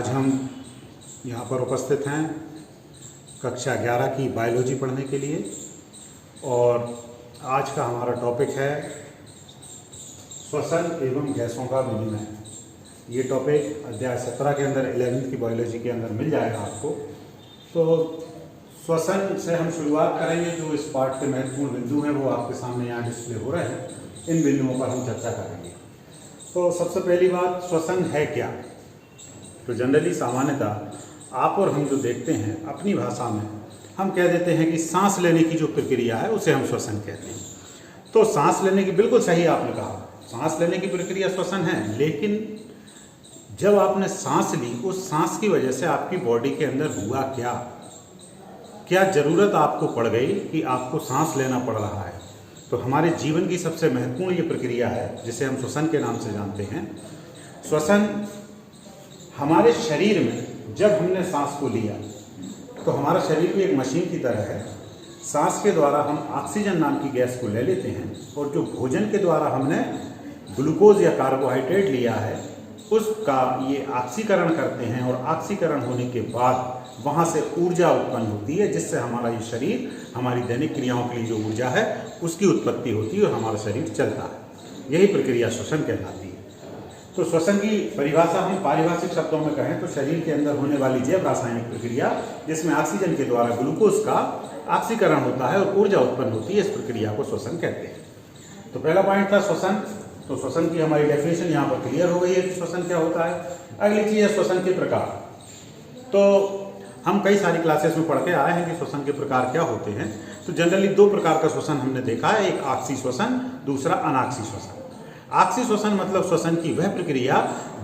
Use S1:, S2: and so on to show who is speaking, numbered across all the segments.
S1: आज हम यहाँ पर उपस्थित हैं कक्षा 11 की बायोलॉजी पढ़ने के लिए और आज का हमारा टॉपिक है श्वसन एवं गैसों का विनिमय। ये टॉपिक अध्याय 17 के अंदर 11वीं की बायोलॉजी के अंदर मिल जाएगा आपको। तो श्वसन से हम शुरुआत करेंगे। जो इस पाठ के महत्वपूर्ण बिंदु हैं वो आपके सामने यहाँ डिस्प्ले हो रहे हैं। इन बिंदुओं पर हम चर्चा करेंगे। तो सबसे पहली बात, श्वसन है क्या? तो जनरली सामान्यतः आप और हम जो देखते हैं अपनी भाषा में हम कह देते हैं कि सांस लेने की जो प्रक्रिया है उसे हम श्वसन कहते हैं। तो सांस लेने की बिल्कुल सही आपने कहा, सांस लेने की प्रक्रिया श्वसन है। लेकिन जब आपने सांस ली, उस सांस की वजह से आपकी बॉडी के अंदर हुआ क्या? क्या ज़रूरत आपको पड़ गई कि आपको सांस लेना पड़ रहा है? तो हमारे जीवन की सबसे महत्वपूर्ण ये प्रक्रिया है जिसे हम श्वसन के नाम से जानते हैं। श्वसन हमारे शरीर में जब हमने सांस को लिया तो हमारा शरीर भी एक मशीन की तरह है। सांस के द्वारा हम ऑक्सीजन नाम की गैस को ले लेते हैं और जो भोजन के द्वारा हमने ग्लूकोज या कार्बोहाइड्रेट लिया है उसका ये ऑक्सीकरण करते हैं और ऑक्सीकरण होने के बाद वहाँ से ऊर्जा उत्पन्न होती है जिससे हमारा ये शरीर, हमारी दैनिक क्रियाओं के लिए जो ऊर्जा है उसकी उत्पत्ति होती है और हमारा शरीर चलता है। यही प्रक्रिया श्वसन कहलाती है। तो श्वसन की परिभाषा हम पारिभाषिक शब्दों में कहें तो शरीर के अंदर होने वाली जैव रासायनिक प्रक्रिया जिसमें ऑक्सीजन के द्वारा ग्लूकोज का ऑक्सीकरण होता है और ऊर्जा उत्पन्न होती है, इस प्रक्रिया को श्वसन कहते हैं। तो पहला पॉइंट था श्वसन। तो श्वसन की हमारी डेफिनेशन यहाँ पर क्लियर हो गई है कि श्वसन क्या होता है। अगली चीज़ है श्वसन के प्रकार। तो हम कई सारी क्लासेस में पढ़ के आए हैं कि श्वसन के प्रकार क्या होते हैं। तो जनरली दो प्रकार का श्वसन हमने देखा है, एक ऑक्सी श्वसन, दूसरा अनाक्सी श्वसन। ऑक्सी श्वसन मतलब श्वसन की वह प्रक्रिया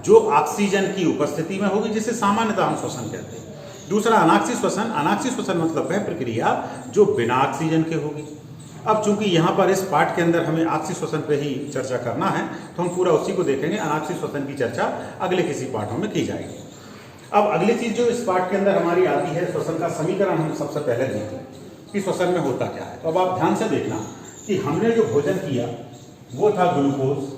S1: जो ऑक्सीजन की उपस्थिति में होगी जिसे सामान्यतः हम श्वसन कहते हैं। दूसरा अनाक्सी श्वसन। अनाक्सी श्वसन मतलब वह प्रक्रिया जो बिना ऑक्सीजन के होगी। अब चूंकि यहाँ पर इस पाठ के अंदर हमें ऑक्सी श्वसन पे ही चर्चा करना है तो हम पूरा उसी को देखेंगे। अनाक्सी श्वसन की चर्चा अगले किसी पाठों में की जाएगी। अब अगली चीज जो इस पाठ के अंदर हमारी आती है, श्वसन का समीकरण हम सबसे पहले देखें कि श्वसन में होता क्या है। तो अब आप ध्यान से देखना कि हमने जो भोजन किया वो था ग्लूकोज।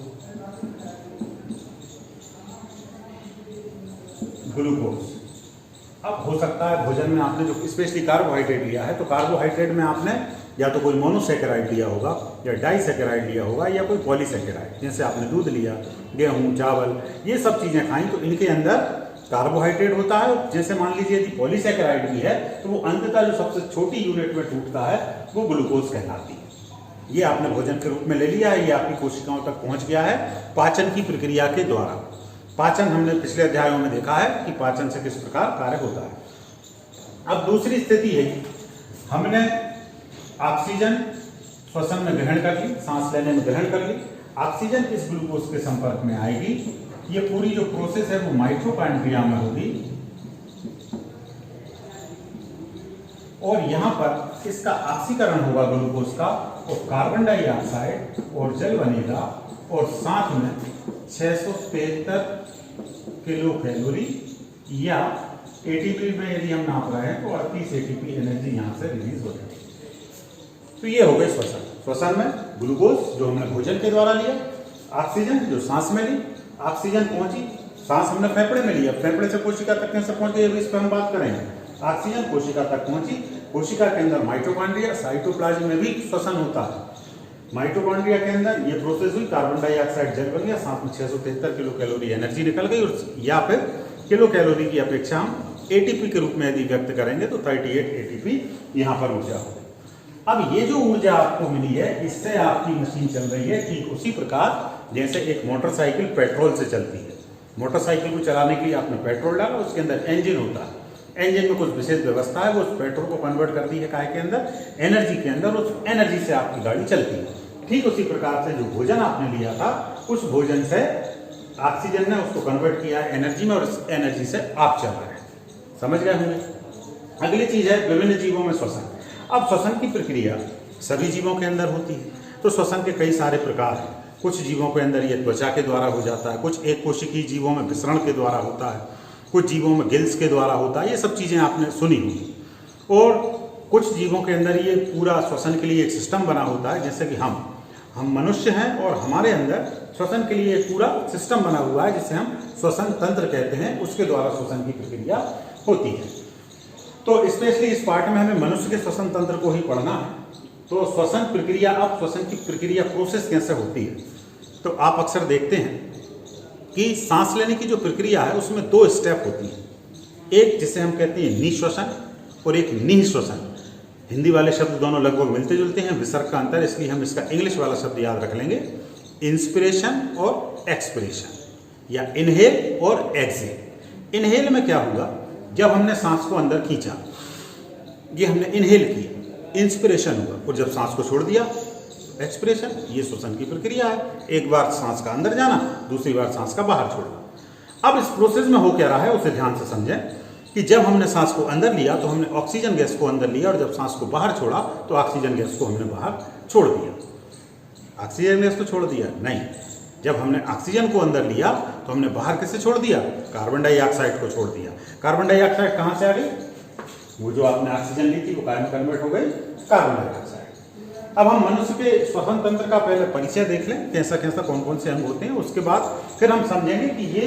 S1: अब हो सकता है भोजन में आपने जो स्पेशली कार्बोहाइड्रेट लिया है तो कार्बोहाइड्रेट में आपने या तो कोई मोनोसैकेराइड लिया होगा या डाइसैकेराइड लिया होगा या कोई पॉलीसैकेराइड, जैसे आपने दूध लिया, गेहूं, चावल, ये सब चीजें खाई तो इनके अंदर कार्बोहाइड्रेट होता है। जैसे मान लीजिए यदि पॉलीसैकेराइड भी है तो वो अंततः जो सबसे छोटी यूनिट में टूटता है वो ग्लूकोज कहलाती है। ये आपने भोजन के रूप में ले लिया है, ये आपकी कोशिकाओं तक पहुंच गया है पाचन की प्रक्रिया के द्वारा। पाचन हमने पिछले अध्यायों में देखा है कि पाचन से किस प्रकार कार्य होता है। अब दूसरी स्थिति है, हमने ऑक्सीजन श्वसन में ग्रहण कर ली, सांस लेने में ग्रहण कर ली, ऑक्सीजन इस ग्लूकोज के संपर्क में आएगी। ये पूरी जो प्रोसेस है वो माइटोकॉन्ड्रिया में होगी और यहाँ पर इसका ऑक्सीकरण होगा ग्लूकोज का और कार्बन डाइऑक्साइड और जल बनेगा और साथ में 673 किलो कैलोरी या एटीपी में यदि हम नाप रहे हैं तो 38 एटीपी एनर्जी यहाँ से रिलीज हो जाएगी। तो ये हो गए श्वसन। श्वसन में ग्लूकोज जो हमने भोजन के द्वारा लिया, ऑक्सीजन जो सांस में ली, ऑक्सीजन पहुंची, सांस हमने फेफड़े में लिया, फेफड़े से कोशिका तक कैसे पहुंच गई इस पर हम बात करेंगे। ऑक्सीजन कोशिका तक पहुंची, कोशिका के अंदर माइटोकॉन्ड्रिया, साइटोप्लाज्म में भी श्वसन होता है। माइटोकॉन्ड्रिया के अंदर ये प्रोसेस हुई, कार्बन डाइऑक्साइड जल बन गया, साथ में 673 किलो कैलोरी एनर्जी निकल गई और या फिर किलो कैलोरी की अपेक्षा हम एटीपी के रूप में यदि व्यक्त करेंगे तो 38 एटीपी यहाँ पर ऊर्जा हो गई। अब ये जो ऊर्जा आपको मिली है इससे आपकी मशीन चल रही है ठीक उसी प्रकार जैसे एक मोटरसाइकिल पेट्रोल से चलती है। मोटरसाइकिल को चलाने के लिए आपने पेट्रोल डाला, उसके अंदर इंजन होता है, इंजन में कुछ विशेष व्यवस्था है, वो उस पेट्रोल को कन्वर्ट करती है काय के अंदर, एनर्जी के अंदर, उस एनर्जी से आपकी गाड़ी चलती है। ठीक उसी प्रकार से जो भोजन आपने लिया था उस भोजन से ऑक्सीजन ने उसको कन्वर्ट किया है एनर्जी में और उस एनर्जी से आप चल रहे हैं। समझ गए होंगे। अगली चीज है विभिन्न जीवों में श्वसन। अब श्वसन की प्रक्रिया सभी जीवों के अंदर होती है तो श्वसन के कई सारे प्रकार हैं। कुछ जीवों के अंदर ये त्वचा के द्वारा हो जाता है, कुछ एक कोशिकीय जीवों में विसरण के द्वारा होता है, कुछ जीवों में गिल्स के द्वारा होता है। ये सब चीज़ें आपने सुनी होंगी। और कुछ जीवों के अंदर ये पूरा श्वसन के लिए एक सिस्टम बना होता है, जैसे कि हम मनुष्य हैं और हमारे अंदर श्वसन के लिए एक पूरा सिस्टम बना हुआ है जिसे हम श्वसन तंत्र कहते हैं, उसके द्वारा श्वसन की प्रक्रिया होती है। तो स्पेशली इस पार्ट में हमें मनुष्य के श्वसन तंत्र को ही पढ़ना है। तो श्वसन प्रक्रिया, अब श्वसन की प्रक्रिया प्रोसेस कैसे होती है, तो आप अक्सर देखते हैं कि सांस लेने की जो प्रक्रिया है उसमें 2 स्टेप होती है, एक जिसे हम कहते हैं निश्वसन और एक निःश्वसन। हिंदी वाले शब्द दोनों लगभग मिलते जुलते हैं, विसर्ग का अंतर, इसलिए हम इसका इंग्लिश वाला शब्द याद रख लेंगे, इंस्पिरेशन और एक्सपिरेशन, या इनहेल और एक्सहेल। इनहेल में क्या हुआ, जब हमने सांस को अंदर खींचा, ये हमने इनहेल किया, इंस्पिरेशन हुआ, और जब सांस को छोड़ दिया एक्सपिरेशन। ये श्वसन की प्रक्रिया है, एक बार सांस का अंदर जाना, दूसरी बार सांस का बाहर छोड़ना। अब इस प्रोसेस में हो क्या रहा है उसे ध्यान से समझें कि जब हमने सांस को अंदर लिया तो हमने ऑक्सीजन गैस को अंदर लिया, और जब सांस को बाहर छोड़ा तो ऑक्सीजन गैस को हमने बाहर छोड़ दिया। ऑक्सीजन गैस को छोड़ दिया नहीं, जब हमने ऑक्सीजन को अंदर लिया तो हमने बाहर किसे छोड़ दिया, कार्बन डाइऑक्साइड को छोड़ दिया। कार्बन डाइऑक्साइड कहाँ से आ गई, वो जो आपने ऑक्सीजन ली थी वो काय में कन्वर्ट हो गई कार्बन डाइऑक्साइड। अब हम मनुष्य के श्वसन तंत्र का पहले परिचय देख लें, कैसा कैसा कौन कौन से अंग होते हैं, उसके बाद फिर हम समझेंगे कि ये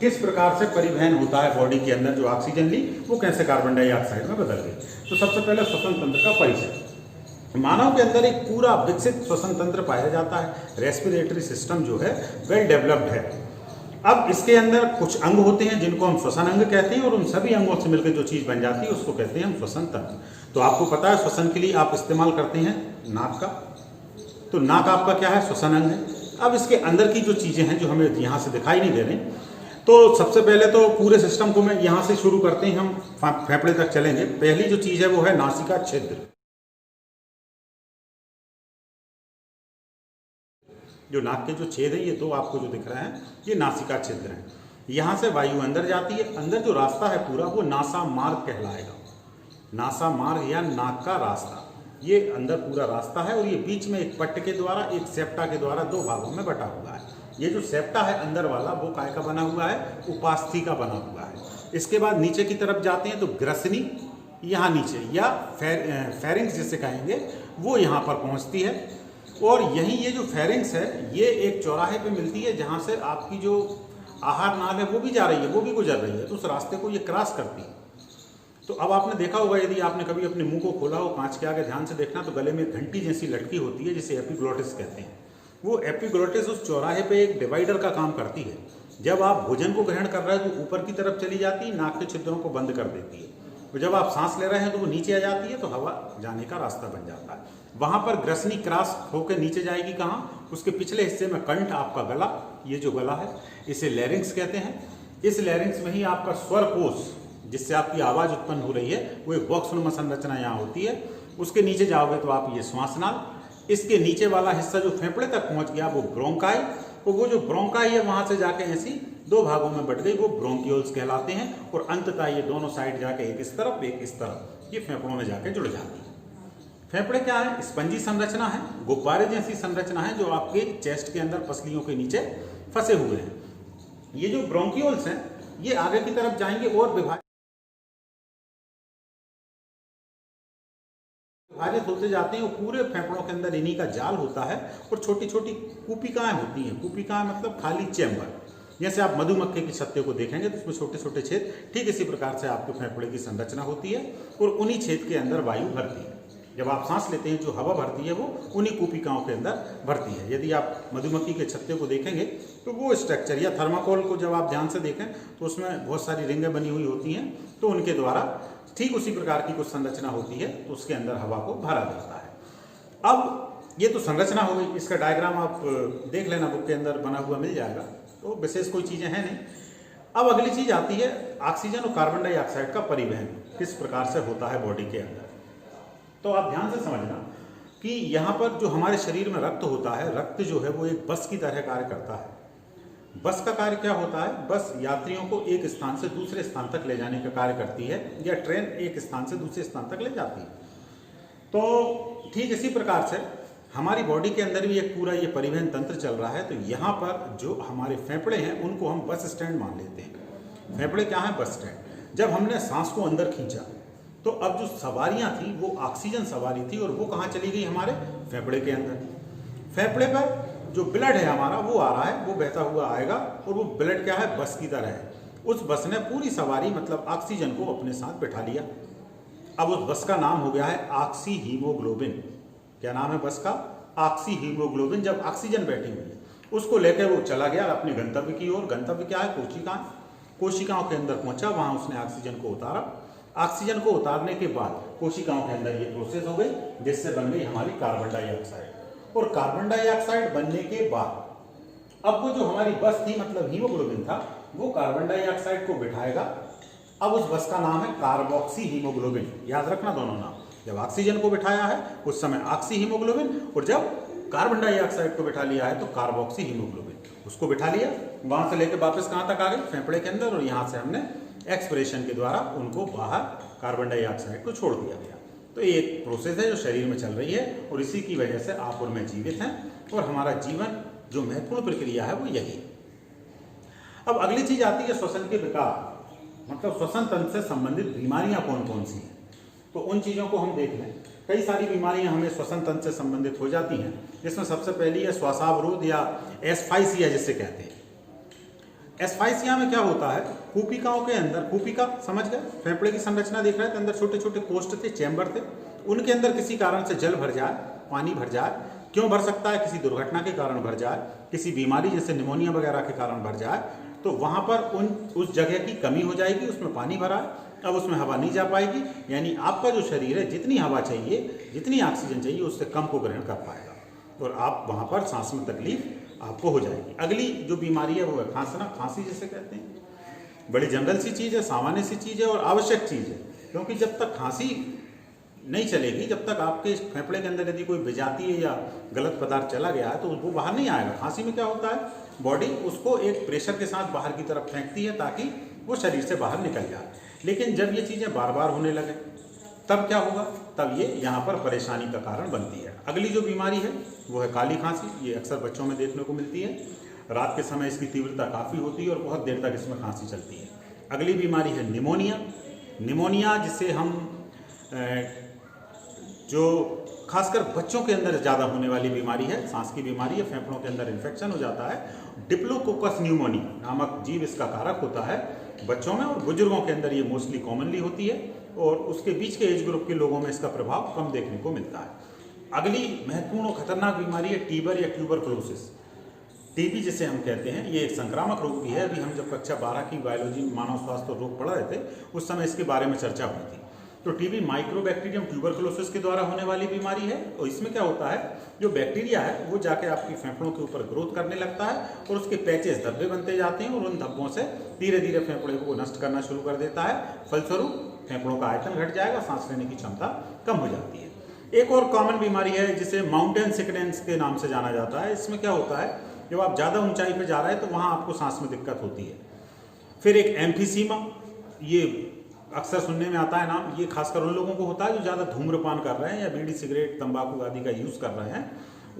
S1: किस प्रकार से परिवहन होता है बॉडी के अंदर, जो ऑक्सीजन ली वो कैसे कार्बन डाइऑक्साइड में बदल गई। तो सबसे पहले श्वसन तंत्र का परिचय। मानव के अंदर एक पूरा विकसित श्वसन तंत्र पाया जाता है, रेस्पिरेटरी सिस्टम जो है वेल डेवलप्ड है। अब इसके अंदर कुछ अंग होते हैं जिनको हम श्वसन अंग कहते हैं, और उन सभी अंगों से मिलकर जो चीज़ बन जाती है उसको कहते हैं हम श्वसन तंत्र। तो आपको पता है श्वसन के लिए आप इस्तेमाल करते हैं नाक का, तो नाक आपका क्या है, श्वसन अंग है। अब इसके अंदर की जो चीज़ें हैं जो हमें यहाँ से दिखाई नहीं दे रही, तो सबसे पहले तो पूरे सिस्टम को मैं यहाँ से शुरू करते हैं, हम फेफड़े तक चलेंगे। पहली जो चीज़ है वो है नासिका छिद्र। जो नाक के जो छेद हैं, ये 2 आपको जो दिख रहे हैं, ये नासिका छिद्र हैं। यहाँ से वायु अंदर जाती है, अंदर जो रास्ता है पूरा वो नासा मार्ग कहलाएगा। नासा मार्ग या नाक का रास्ता, ये अंदर पूरा रास्ता है, और ये बीच में एक पट्ट के द्वारा, एक सेप्टा के द्वारा 2 भागों में बटा हुआ है। ये जो सेप्टा है अंदर वाला वो काय का बना हुआ है, उपास्थि का बना हुआ है। इसके बाद नीचे की तरफ जाते हैं तो ग्रसनी यहाँ नीचे, या फेरिंक्स जिसे कहेंगे, वो यहाँ पर पहुँचती है। और यहीं ये जो फेरिंक्स है ये एक चौराहे पे मिलती है, जहाँ से आपकी जो आहार नाल है वो भी जा रही है, वो भी गुजर रही है, तो उस रास्ते को ये क्रॉस करती है। तो अब आपने देखा होगा, यदि आपने कभी अपने मुंह को खोला हो कांच के आगे, ध्यान से देखना, तो गले में एक घंटी जैसी लटकी होती है जिसे एपिग्लोटिस कहते हैं। वो एपिग्लोटिस उस चौराहे पे एक डिवाइडर का काम करती है। जब आप भोजन को ग्रहण कर रहे हैं तो ऊपर की तरफ चली जाती है, नाक के छिद्रों को बंद कर देती है, और जब आप सांस ले रहे हैं तो वो नीचे आ जाती है, तो हवा जाने का रास्ता बन जाता है। वहाँ पर ग्रसनी क्रॉस होकर नीचे जाएगी कहाँ, उसके पिछले हिस्से में कंठ, आपका गला, ये जो गला है इसे लैरिंक्स कहते हैं। इस लैरिंक्स में ही आपका स्वर कोश, जिससे आपकी आवाज़ उत्पन्न हो रही है, वो एक बॉक्सनुमा संरचना यहाँ होती है। उसके नीचे जाओगे तो आप ये श्वासनाल, इसके नीचे वाला हिस्सा जो फेफड़े तक पहुँच गया वो ब्रोंकाई, तो वो जो ब्रोंकाई है वहाँ से जाके ऐसी 2 भागों में बट गई, वो ब्रोंकियोल्स कहलाते हैं। और अंततः ये दोनों साइड जाके एक इस तरफ एक इस तरफ, ये फेफड़ों में जाके जुड़ जाती है। फेफड़े क्या है, स्पंजी संरचना है, गुब्बारे जैसी संरचना है, जो आपके चेस्ट के अंदर पसलियों के नीचे फंसे हुए हैं। ये जो ब्रोंकियोल्स हैं ये आगे की तरफ जाएंगे और विभाजित होते जाते हैं, और पूरे फेफड़ों के अंदर इन्हीं का जाल होता है, और छोटी छोटी कूपिकाएं होती हैं। कूपिकाएं मतलब खाली चैम्बर, जैसे आप मधुमक्खी की छत्ते को देखेंगे तो उसमें छोटे छोटे छेद, ठीक इसी प्रकार से आपके फेफड़े की संरचना होती है, और उन्हीं छेद के अंदर वायु भरती है। जब आप सांस लेते हैं जो हवा भरती है वो उन्हीं कूपिकाओं के अंदर भरती है। यदि आप मधुमक्खी के छत्ते को देखेंगे तो वो स्ट्रक्चर, या थर्माकोल को जब आप ध्यान से देखें तो उसमें बहुत सारी रिंगें बनी हुई होती हैं, तो उनके द्वारा ठीक उसी प्रकार की कुछ संरचना होती है, तो उसके अंदर हवा को भरा जाता है। अब ये तो संरचना हो गई, इसका डायग्राम आप देख लेना, बुक के अंदर बना हुआ मिल जाएगा, तो विशेष कोई चीज़ें हैं नहीं। अब अगली चीज़ आती है ऑक्सीजन और कार्बन डाइऑक्साइड का परिवहन किस प्रकार से होता है बॉडी के अंदर। तो आप ध्यान से समझना कि यहाँ पर जो हमारे शरीर में रक्त होता है, रक्त जो है वो एक बस की तरह कार्य करता है। बस का कार्य क्या होता है, बस यात्रियों को एक स्थान से दूसरे स्थान तक ले जाने का कार्य करती है, या ट्रेन एक स्थान से दूसरे स्थान तक ले जाती है। तो ठीक इसी प्रकार से हमारी बॉडी के अंदर भी एक पूरा ये परिवहन तंत्र चल रहा है। तो यहाँ पर जो हमारे फेफड़े हैं उनको हम बस स्टैंड मान लेते हैं। फेफड़े क्या है, बस स्टैंड। जब हमने सांस को अंदर खींचा तो अब जो सवारियाँ थी वो ऑक्सीजन सवारी थी, और वो कहाँ चली गई, हमारे फेफड़े के अंदर। फेफड़े पर जो ब्लड है हमारा वो आ रहा है, वो बहता हुआ आएगा और वो ब्लड क्या है, बस की तरह है। उस बस ने पूरी सवारी मतलब ऑक्सीजन को अपने साथ बैठा लिया। अब उस बस का नाम हो गया है ऑक्सी हीमोग्लोबिन। क्या नाम है बस का? Oxy haemoglobin. जब ऑक्सीजन बैठी हुई है उसको लेकर वो चला गया अपने गंतव्य की ओर। गंतव्य क्या है? कोशिकाएं। कोशिकाओं के अंदर पहुंचा, वहां उसने ऑक्सीजन को उतारा। ऑक्सीजन को उतारने के बाद कोशिकाओं के अंदर ये प्रोसेस हो गई जिससे बन गई हमारी कार्बन डाइऑक्साइड। और कार्बन डाइऑक्साइड बनने के बाद अब वो जो हमारी बस थी मतलब हीमोग्लोबिन था, वो कार्बन डाइऑक्साइड को बिठाएगा। अब उस बस का नाम है कार्बोक्सी हीमोग्लोबिन। याद रखना दोनों नाम। जब ऑक्सीजन को बिठाया है उस समय ऑक्सी हीमोग्लोबिन, और जब कार्बन डाइऑक्साइड को बिठा लिया है तो कार्बोक्सी हीमोग्लोबिन। उसको बिठा लिया, वहां से लेकर वापस कहां तक आ गए? फेफड़े के अंदर, और यहां से हमने एक्सप्रेशन के द्वारा उनको बाहर कार्बन डाइऑक्साइड को छोड़ दिया गया। तो ये एक प्रोसेस है जो शरीर में चल रही है और इसी की वजह से आप और मैं जीवित हैं और हमारा जीवन जो महत्वपूर्ण प्रक्रिया है वो यही है। अब अगली चीज आती है श्वसन के विकार, मतलब श्वसन तंत्र से संबंधित बीमारियां कौन कौन सी हैं। तो उन चीजों को हम देख लें। कई सारी बीमारियां हमें श्वसन तंत्र से संबंधित हो जाती हैं, जिसमें सबसे पहली है श्वासावरोध या एस्फाइसिया जिसे कहते हैं। एस्फाइसिया में क्या होता है? कूपिकाओं के अंदर, कूपिका समझ गए, फेफड़े की संरचना देख रहे थे, अंदर छोटे छोटे कोष्ठ थे, चैम्बर थे, उनके अंदर किसी कारण से जल भर जाए, पानी भर जाए। क्यों भर सकता है? किसी दुर्घटना के कारण भर जाए, किसी बीमारी जैसे निमोनिया वगैरह के कारण भर जाए, तो वहां पर उस जगह की कमी हो जाएगी, उसमें पानी भरा है, अब उसमें हवा नहीं जा पाएगी, यानी आपका जो शरीर है जितनी हवा चाहिए, जितनी ऑक्सीजन चाहिए उससे कम को ग्रहण कर पाएगा और आप वहां पर सांस में तकलीफ आपको हो जाएगी। अगली जो बीमारी है वो है खांसना, खांसी जिसे कहते हैं। बड़ी जनरल सी चीज है, सामान्य सी चीज है और आवश्यक चीज है, क्योंकि जब तक खांसी नहीं चलेगी, जब तक आपके फेफड़े के अंदर यदि कोई विजातीय या गलत पदार्थ चला गया है तो वो बाहर नहीं आएगा। खांसी में क्या होता है? बॉडी उसको एक प्रेशर के साथ बाहर की तरफ फेंकती है ताकि वो शरीर से बाहर निकल जाए। लेकिन जब ये चीजें बार बार होने लगे तब क्या होगा? तब ये यहाँ पर परेशानी का कारण बनती है। अगली जो बीमारी है वो है काली खांसी। ये अक्सर बच्चों में देखने को मिलती है। रात के समय इसकी तीव्रता काफ़ी होती है और बहुत देर तक इसमें खांसी चलती है। अगली बीमारी है निमोनिया। निमोनिया जिसे हम जो खासकर बच्चों के अंदर ज़्यादा होने वाली बीमारी है, सांस की बीमारी है, फेफड़ों के अंदर इन्फेक्शन हो जाता है। डिप्लोकोकस न्यूमोनिया नामक जीव इसका कारक होता है बच्चों में, और बुजुर्गों के अंदर ये मोस्टली कॉमनली होती है और उसके बीच के एज ग्रुप के लोगों में इसका प्रभाव कम देखने को मिलता है। अगली महत्वपूर्ण और खतरनाक बीमारी है टीबर या ट्यूबरकुलोसिस। टीबी जिसे हम कहते हैं, ये एक संक्रामक रोग भी है। अभी हम जब कक्षा 12 की बायोलॉजी मानव स्वास्थ्य और रोग पढ़ रहे थे उस समय इसके बारे में चर्चा हुई थी। तो टीबी माइक्रोबैक्टीरियम ट्यूबरकुलोसिस के द्वारा होने वाली बीमारी है और इसमें क्या होता है, जो बैक्टीरिया है वो जाके आपकी फेफड़ों के ऊपर ग्रोथ करने लगता है और उसके पैचेस धब्बे बनते जाते हैं और उन धब्बों से धीरे धीरे फेफड़े को नष्ट करना शुरू कर देता है। फलस्वरूप फेफड़ों का आयतन घट जाएगा, सांस लेने की क्षमता कम हो जाती है। एक और कॉमन बीमारी है जिसे माउंटेन सिकनेस के नाम से जाना जाता है। इसमें क्या होता है, जब आप ज़्यादा ऊंचाई पर जा रहे हैं तो वहाँ आपको सांस में दिक्कत होती है। फिर एक एम्फीसीमा, ये अक्सर सुनने में आता है नाम, ये खासकर उन लोगों को होता है जो ज़्यादा धूम्रपान कर रहे हैं या बीड़ी सिगरेट तंबाकू आदि का यूज़ कर रहे हैं।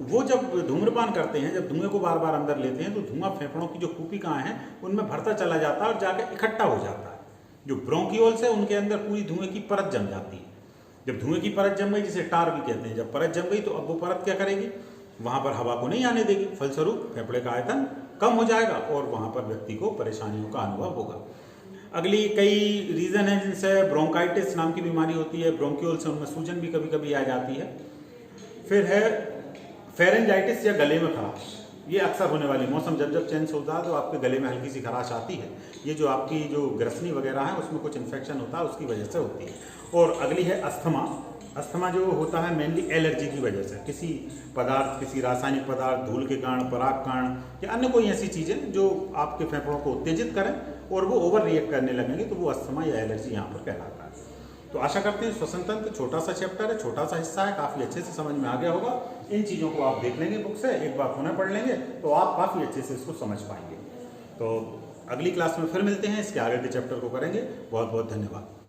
S1: वो जब धूम्रपान करते हैं, जब धुएं को बार बार अंदर लेते हैं तो धुआं फेफड़ों की जो कूपिकाएं हैं उनमें भरता चला जाता है और जाकर इकट्ठा हो जाता है। जो ब्रोंकियोल्स है उनके अंदर पूरी धुएं की परत जम जाती है। जब धुएं की परत जम गई, जिसे टार भी कहते हैं, जब परत जम गई तो अब वो परत क्या करेगी, वहाँ पर हवा को नहीं आने देगी। फलस्वरूप फेफड़े का आयतन कम हो जाएगा और वहाँ पर व्यक्ति को परेशानियों का अनुभव होगा। अगली कई रीज़न है जिनसे ब्रोंकाइटिस नाम की बीमारी होती है। ब्रोंक्यूल से उनमें सूजन भी कभी कभी आ जाती है। फिर है फेरेंजाइटिस या गले में खराश। ये अक्सर होने वाली, मौसम जब चेंज होता है तो आपके गले में हल्की सी खराश आती है। ये जो आपकी जो ग्रसनी वगैरह है उसमें कुछ इन्फेक्शन होता है, उसकी वजह से होती है। और अगली है अस्थमा। अस्थमा जो होता है मेनली एलर्जी की वजह से, किसी पदार्थ, किसी रासायनिक पदार्थ, धूल के कारण, पराग कारण या अन्य कोई ऐसी चीज़ें जो आपके फेफड़ों को उत्तेजित करें और वो ओवर रिएक्ट करने लगेंगे तो वो अस्थमा या एलर्जी यहाँ पर कहलाता है। तो आशा करते हैं श्वसन तंत्र छोटा सा चैप्टर है, छोटा सा हिस्सा है, काफ़ी अच्छे से समझ में आ गया होगा। इन चीज़ों को आप देख लेंगे बुक से, एक बार पुनः पढ़ लेंगे तो आप काफ़ी अच्छे से इसको समझ पाएंगे। तो अगली क्लास में फिर मिलते हैं, इसके आगे के चैप्टर को करेंगे। बहुत बहुत धन्यवाद।